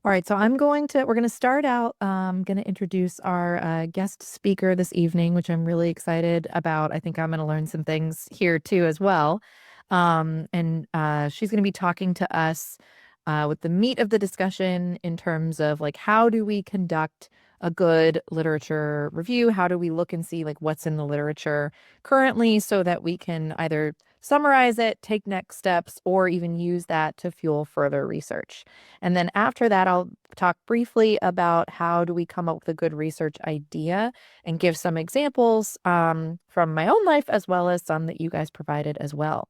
All right, so we're going to start out, going to introduce our guest speaker this evening, which I'm really excited about. I think I'm going to learn some things here too as well. And she's going to be talking to us with the meat of the discussion in terms of like, how do we conduct a good literature review? How do we look and see like what's in the literature currently so that we can either summarize it, take next steps, or even use that to fuel further research. And then after that, I'll talk briefly about how do we come up with a good research idea and give some examples from my own life as well as some that you guys provided as well.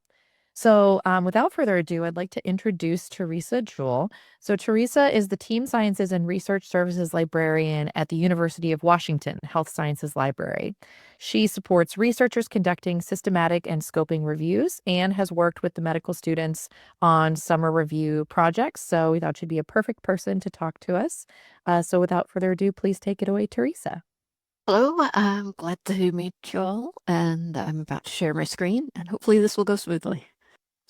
So, without further ado, I'd like to introduce Teresa Jewell. So, Teresa is the Team Sciences and Research Services Librarian at the University of Washington Health Sciences Library. She supports researchers conducting systematic and scoping reviews and has worked with the medical students on summer review projects. So, we thought she'd be a perfect person to talk to us. So, without further ado, please take it away, Teresa. Hello, I'm glad to meet you all, and I'm about to share my screen, and hopefully this will go smoothly.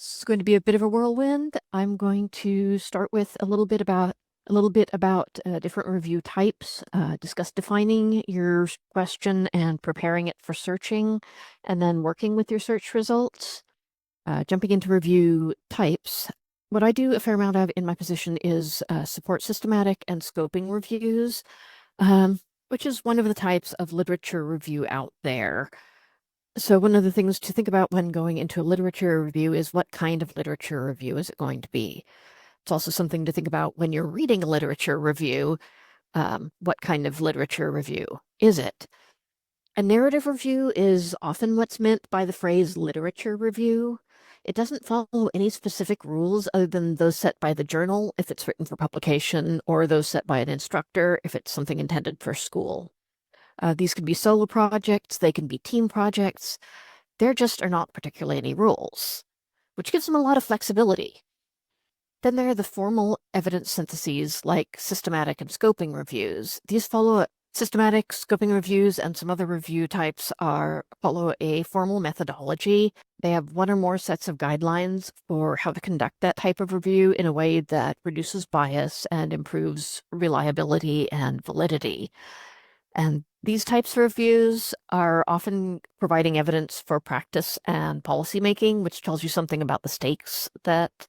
It's going to be a bit of a whirlwind. I'm going to start with a little bit about different review types, discuss defining your question and preparing it for searching, and then working with your search results. Jumping into review types, what I do a fair amount of in my position is support systematic and scoping reviews. Which is one of the types of literature review out there. So one of the things to think about when going into a literature review is what kind of literature review is it going to be? It's also something to think about when you're reading a literature review. What kind of literature review is it? A narrative review is often what's meant by the phrase literature review. It doesn't follow any specific rules other than those set by the journal if it's written for publication, or those set by an instructor if it's something intended for school. These can be solo projects, they can be team projects. There just are not particularly any rules, which gives them a lot of flexibility. Then there are the formal evidence syntheses like systematic and scoping reviews. These follow systematic scoping reviews and some other review types follow a formal methodology. They have one or more sets of guidelines for how to conduct that type of review in a way that reduces bias and improves reliability and validity. And these types of reviews are often providing evidence for practice and policymaking, which tells you something about the stakes that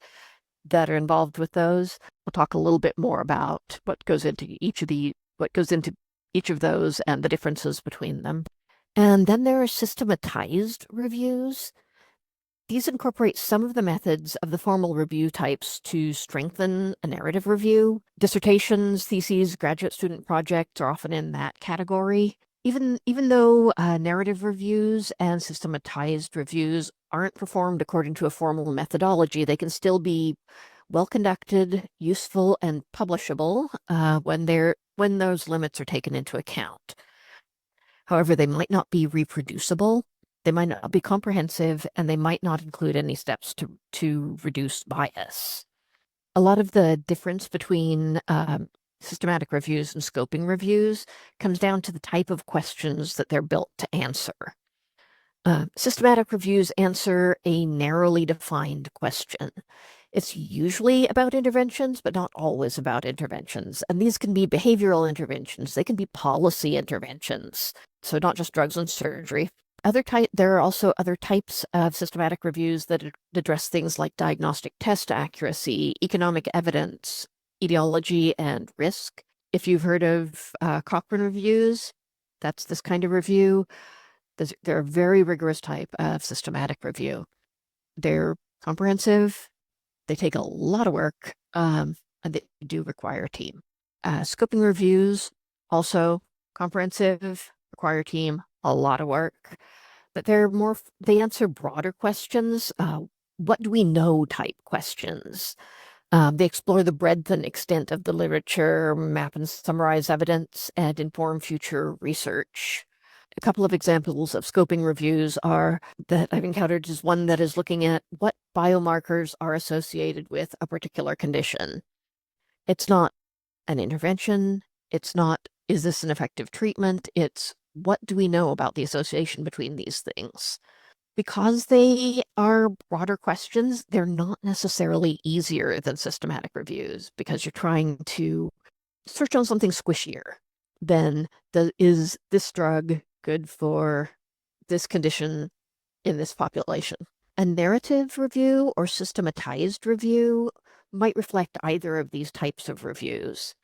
are involved with those. We'll talk a little bit more about what goes into each of those and the differences between them. And then there are systematized reviews. These incorporate some of the methods of the formal review types to strengthen a narrative review. Dissertations, theses, graduate student projects are often in that category. Even though narrative reviews and systematized reviews aren't performed according to a formal methodology, they can still be well conducted, useful, and publishable when those limits are taken into account. However, they might not be reproducible, they might not be comprehensive, and they might not include any steps to reduce bias. A lot of the difference between systematic reviews and scoping reviews comes down to the type of questions that they're built to answer. Systematic reviews answer a narrowly defined question. It's usually about interventions, but not always about interventions. And these can be behavioral interventions. They can be policy interventions. So not just drugs and surgery. There are also other types of systematic reviews that address things like diagnostic test accuracy, economic evidence, etiology, and risk. If you've heard of Cochrane reviews, that's this kind of review. They're a very rigorous type of systematic review. They're comprehensive, they take a lot of work, and they do require a team. Scoping reviews, also comprehensive, require a team, a lot of work, but they answer broader questions. What do we know type questions. They explore the breadth and extent of the literature, map and summarize evidence, and inform future research. A couple of examples of scoping reviews that I've encountered is one that is looking at what biomarkers are associated with a particular condition. It's not an intervention. It's not, is this an effective treatment? It's what do we know about the association between these things? Because they are broader questions, they're not necessarily easier than systematic reviews because you're trying to search on something squishier than is this drug good for this condition in this population. A narrative review or systematized review might reflect either of these types of reviews.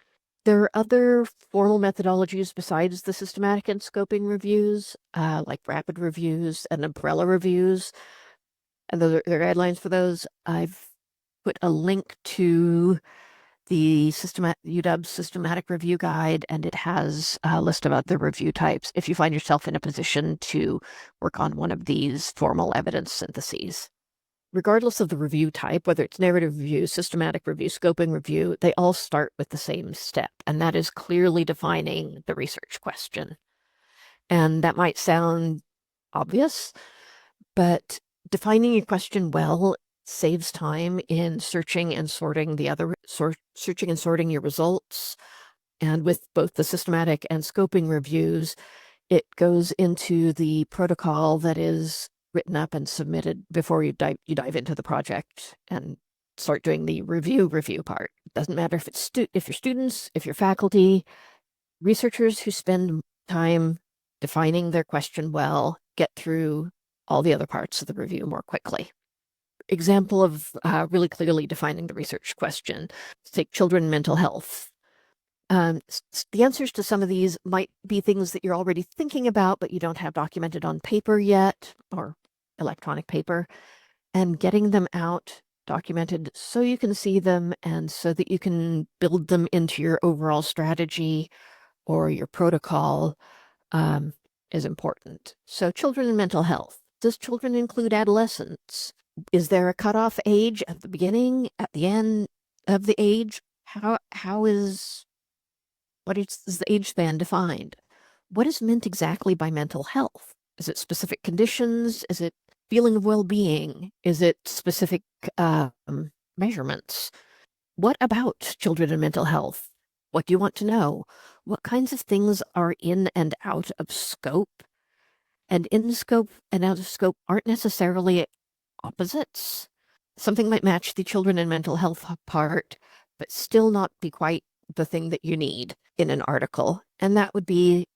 There are other formal methodologies besides the systematic and scoping reviews, like rapid reviews and umbrella reviews, and there are guidelines for those. I've put a link to the UW's systematic review guide, and it has a list of other review types if you find yourself in a position to work on one of these formal evidence syntheses. Regardless of the review type, whether it's narrative review, systematic review, scoping review, they all start with the same step, and that is clearly defining the research question. And that might sound obvious, but defining your question well saves time in searching and sorting your results. And with both the systematic and scoping reviews, it goes into the protocol that is written up and submitted before you dive into the project and start doing the review part. It doesn't matter if it's if you're students, if you're faculty, researchers who spend time defining their question well get through all the other parts of the review more quickly. Example of really clearly defining the research question. Let's take children and mental health. The answers to some of these might be things that you're already thinking about, but you don't have documented on paper yet, or electronic paper, and getting them out documented so you can see them and so that you can build them into your overall strategy or your protocol is important. So children and mental health. Does children include adolescents? Is there a cutoff age at the beginning, at the end of the age? What is the age span defined? What is meant exactly by mental health? Is it specific conditions? Is it feeling of well-being? Is it specific measurements? What about children and mental health? What do you want to know? What kinds of things are in and out of scope? And in scope and out of scope aren't necessarily opposites. Something might match the children and mental health part, but still not be quite the thing that you need in an article. And that would be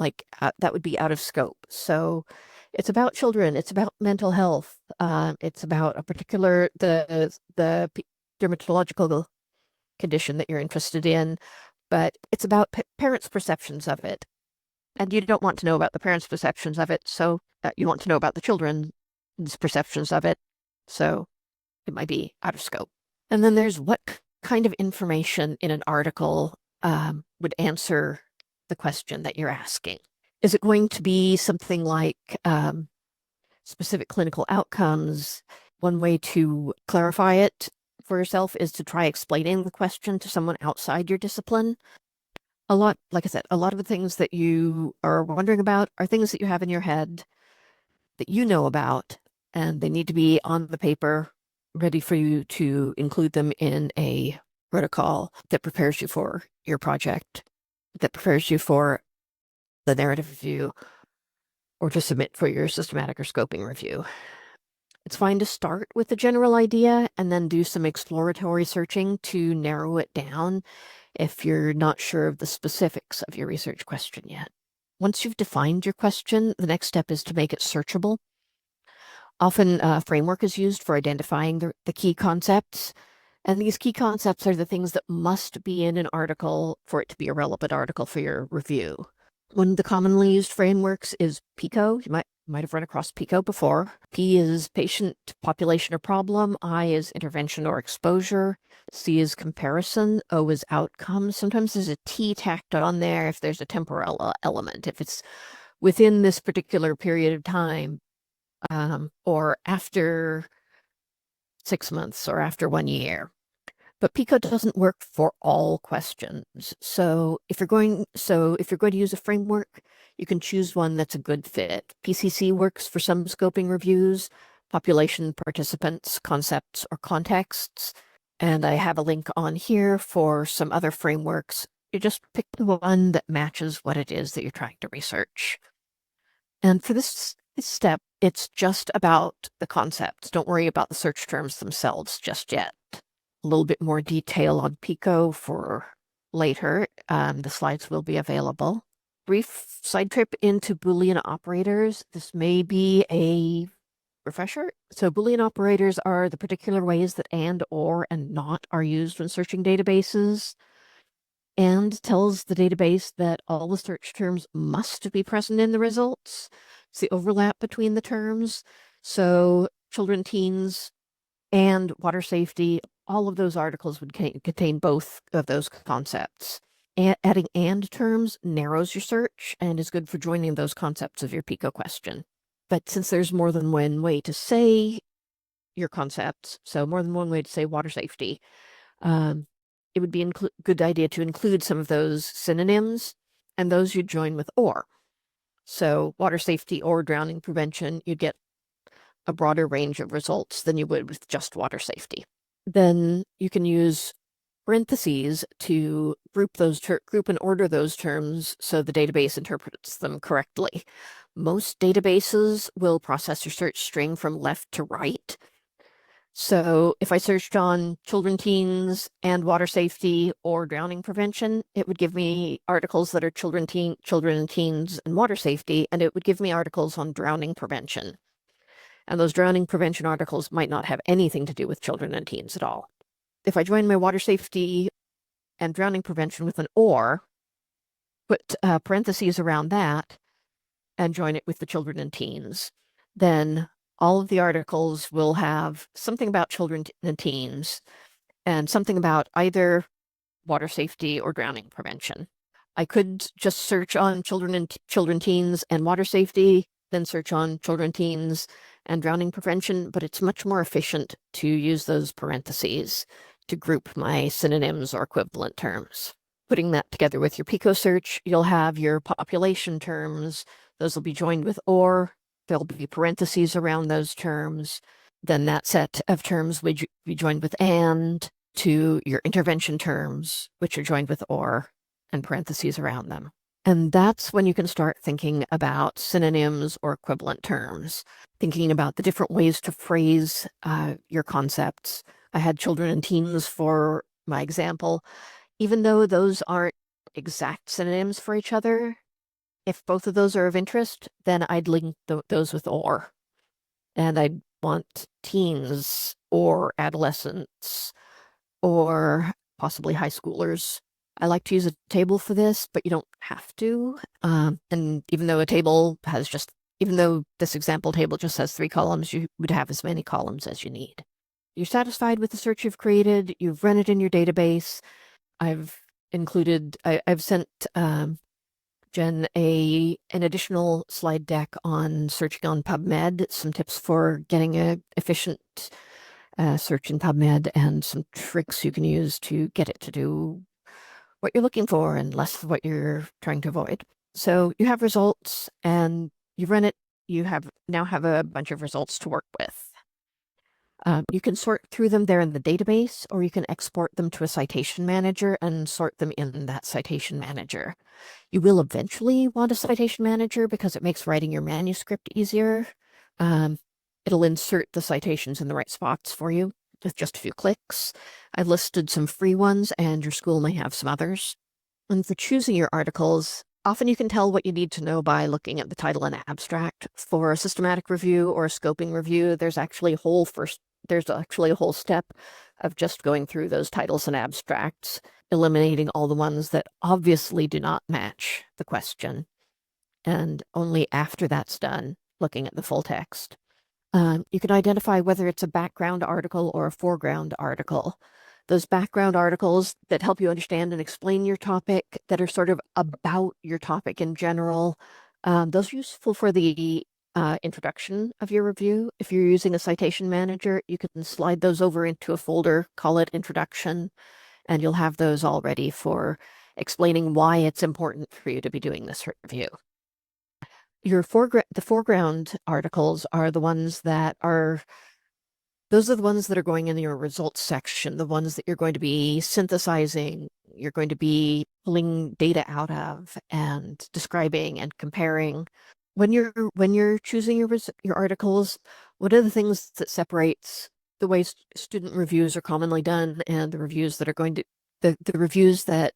out of scope. So it's about children, it's about mental health, it's about a particular, the dermatological condition that you're interested in, but it's about parents' perceptions of it. And you don't want to know about the parents' perceptions of it, so you want to know about the children's perceptions of it, so it might be out of scope. And then there's what kind of information in an article would answer the question that you're asking. Is it going to be something like specific clinical outcomes? One way to clarify it for yourself is to try explaining the question to someone outside your discipline. Like I said, a lot of the things that you are wondering about are things that you have in your head that you know about, and they need to be on the paper, ready for you to include them in a protocol that prepares you for your project, that prepares you for the narrative review, or to submit for your systematic or scoping review. It's fine to start with the general idea and then do some exploratory searching to narrow it down if you're not sure of the specifics of your research question yet. Once you've defined your question, the next step is to make it searchable. Often a framework is used for identifying the key concepts, and these key concepts are the things that must be in an article for it to be a relevant article for your review. One of the commonly used frameworks is PICO. You might have run across PICO before. P is patient, population, or problem. I is intervention or exposure. C is comparison. O is outcome. Sometimes there's a T tacked on there if there's a temporal element, if it's within this particular period of time, or after 6 months or after 1 year. But PICO doesn't work for all questions. So if you're going to use a framework, you can choose one that's a good fit. PCC works for some scoping reviews, population, participants, concepts, or contexts. And I have a link on here for some other frameworks. You just pick the one that matches what it is that you're trying to research. And for this this step, it's just about the concepts. Don't worry about the search terms themselves just yet. A little bit more detail on Pico for later. The slides will be available. Brief side trip into Boolean operators. This may be a refresher. So Boolean operators are the particular ways that and, or, and not are used when searching databases. And tells the database that all the search terms must be present in the results. It's the overlap between the terms. So children, teens, and water safety, all of those articles would contain both of those concepts. Adding and terms narrows your search and is good for joining those concepts of your PICO question. But since there's more than one way to say your concepts, so more than one way to say water safety, it would be a good idea to include some of those synonyms, and those you'd join with or. So water safety or drowning prevention, you'd get a broader range of results than you would with just water safety. Then you can use parentheses to group and order those terms so the database interprets them correctly. Most databases will process your search string from left to right. So if I searched on children, teens, and water safety or drowning prevention, it would give me articles that are children and teens, and water safety, and it would give me articles on drowning prevention. And those drowning prevention articles might not have anything to do with children and teens at all. If I join my water safety and drowning prevention with an or, put parentheses around that, and join it with the children and teens, then all of the articles will have something about children and teens and something about either water safety or drowning prevention. I could just search on children, teens, and water safety, then search on children, teens, and drowning prevention, but it's much more efficient to use those parentheses to group my synonyms or equivalent terms. Putting that together with your PICO search, you'll have your population terms. Those will be joined with or. There'll be parentheses around those terms. Then that set of terms would be joined with and to your intervention terms, which are joined with or and parentheses around them. And that's when you can start thinking about synonyms or equivalent terms, thinking about the different ways to phrase your concepts. I had children and teens for my example. Even though those aren't exact synonyms for each other, if both of those are of interest, then I'd link those with or. And I'd want teens or adolescents or possibly high schoolers. I like to use a table for this, but you don't have to. And even though this example table just has 3 columns, you would have as many columns as you need. You're satisfied with the search you've created, you've run it in your database. I've sent Jen an additional slide deck on searching on PubMed, some tips for getting an efficient search in PubMed, and some tricks you can use to get it to do what you're looking for and less of what you're trying to avoid. So you have results and you run it. You now have a bunch of results to work with. You can sort through them there in the database, or you can export them to a citation manager and sort them in that citation manager. You will eventually want a citation manager because it makes writing your manuscript easier. It'll insert the citations in the right spots for you with just a few clicks. I've listed some free ones, and your school may have some others. And for choosing your articles, often you can tell what you need to know by looking at the title and abstract. For a systematic review or a scoping review, there's actually a whole step of just going through those titles and abstracts, eliminating all the ones that obviously do not match the question. And only after that's done, looking at the full text. You can identify whether it's a background article or a foreground article. Those background articles that help you understand and explain your topic, that are sort of about your topic in general, those are useful for the introduction of your review. If you're using a citation manager, you can slide those over into a folder, call it introduction, and you'll have those all ready for explaining why it's important for you to be doing this review. The foreground articles are the ones that are going in your results section, the ones that you're going to be synthesizing, you're going to be pulling data out of and describing and comparing. when you're choosing your articles, what are the things that separates the way student reviews are commonly done and the reviews that are going to the reviews that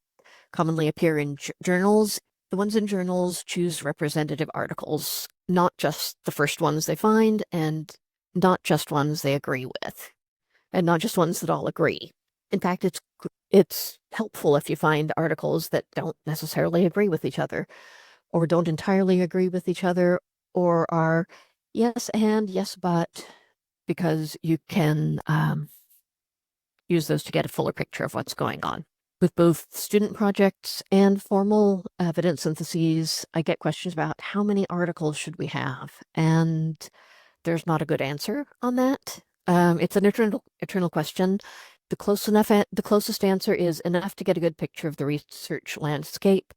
commonly appear in journals? The ones in journals choose representative articles, not just the first ones they find, and not just ones they agree with, and not just ones that all agree. In fact, it's helpful if you find articles that don't necessarily agree with each other, or don't entirely agree with each other, or are yes and yes but, because you can use those to get a fuller picture of what's going on. With both student projects and formal evidence syntheses, I get questions about how many articles should we have, and there's not a good answer on that. It's an eternal question. The closest answer is enough to get a good picture of the research landscape.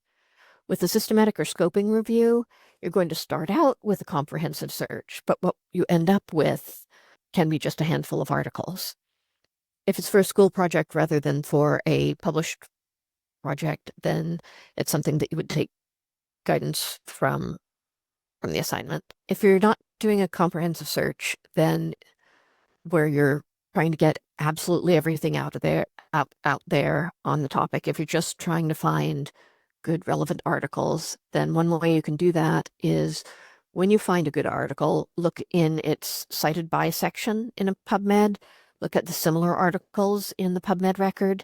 With a systematic or scoping review, you're going to start out with a comprehensive search, but what you end up with can be just a handful of articles. If it's for a school project rather than for a published project, then it's something that you would take guidance from the assignment. If you're not doing a comprehensive search, then where you're trying to get absolutely everything out there on the topic, if you're just trying to find good relevant articles, then one way you can do that is when you find a good article, look in its cited by section in a PubMed, look at the similar articles in the PubMed record,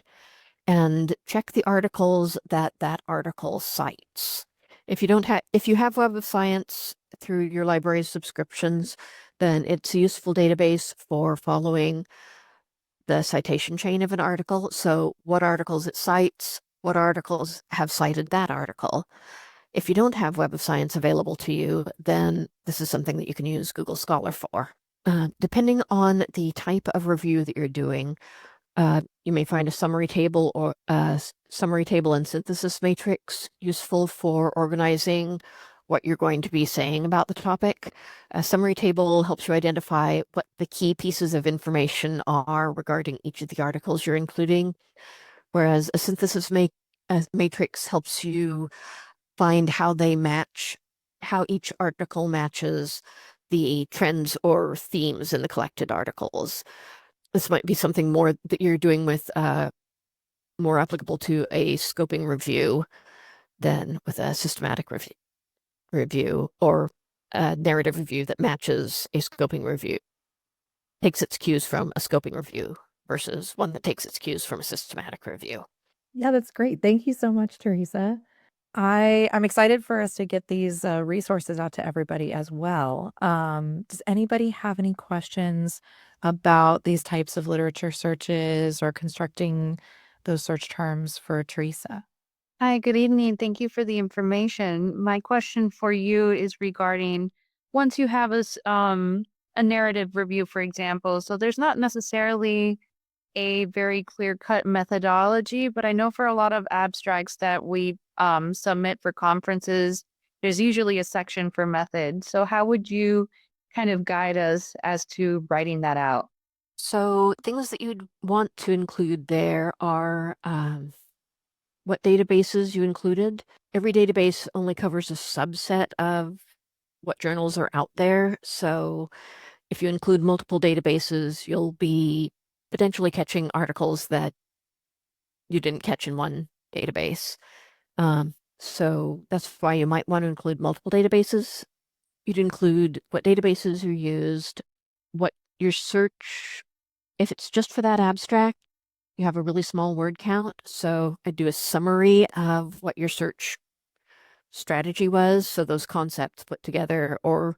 and check the articles that article cites. If you have Web of Science through your library's subscriptions, then it's a useful database for following the citation chain of an article. So what articles it cites, what articles have cited that article. If you don't have Web of Science available to you, then this is something that you can use Google Scholar for. Depending on the type of review that you're doing, you may find a summary table or a summary table and synthesis matrix useful for organizing what you're going to be saying about the topic. A summary table helps you identify what the key pieces of information are regarding each of the articles you're including, whereas a synthesis matrix helps you find how each article matches the trends or themes in the collected articles. This might be something more that you're doing with more applicable to a scoping review than with a systematic review or a narrative review that matches a scoping review, takes its cues from a scoping review versus one that takes its cues from a systematic review. Yeah, that's great. Thank you so much, Teresa. I'm excited for us to get these resources out to everybody as well. Does anybody have any questions about these types of literature searches or constructing those search terms for Teresa? Hi, good evening. Thank you for the information. My question for you is regarding once you have a narrative review, for example. So there's not necessarily a very clear-cut methodology, but I know for a lot of abstracts that we submit for conferences, there's usually a section for method. So how would you kind of guide us as to writing that out? So things that you'd want to include there are what databases you included. Every database only covers a subset of what journals are out there. So if you include multiple databases, you'll be potentially catching articles that you didn't catch in one database. So that's why you might want to include multiple databases. You'd include what databases are used, what your search, if it's just for that abstract, you have a really small word count. So I'd do a summary of what your search strategy was. So those concepts put together, or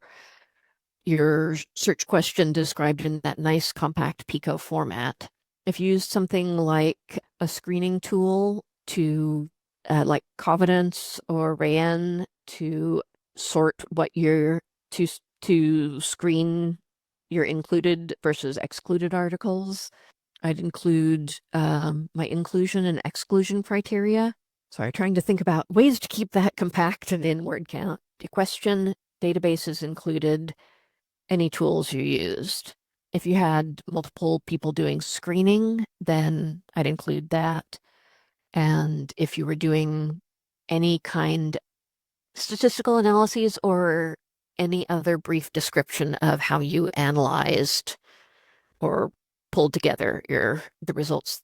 your search question described in that nice compact Pico format. If you use something like a screening tool to like Covidence or Rayen to sort what to screen your included versus excluded articles, I'd include my inclusion and exclusion criteria. Sorry, trying to think about ways to keep that compact and in word count. The question, databases included, any tools you used. If you had multiple people doing screening, then I'd include that. And if you were doing any kind statistical analyses or any other brief description of how you analyzed or pulled together the results,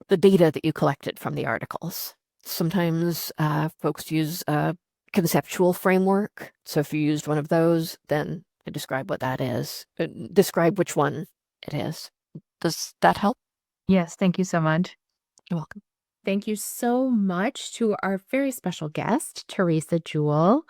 the data that you collected from the articles. Sometimes folks use a conceptual framework. So if you used one of those, then describe what that is. Describe which one it is. Does that help? Yes, thank you so much. You're welcome. Thank you so much to our very special guest, Teresa Jewell.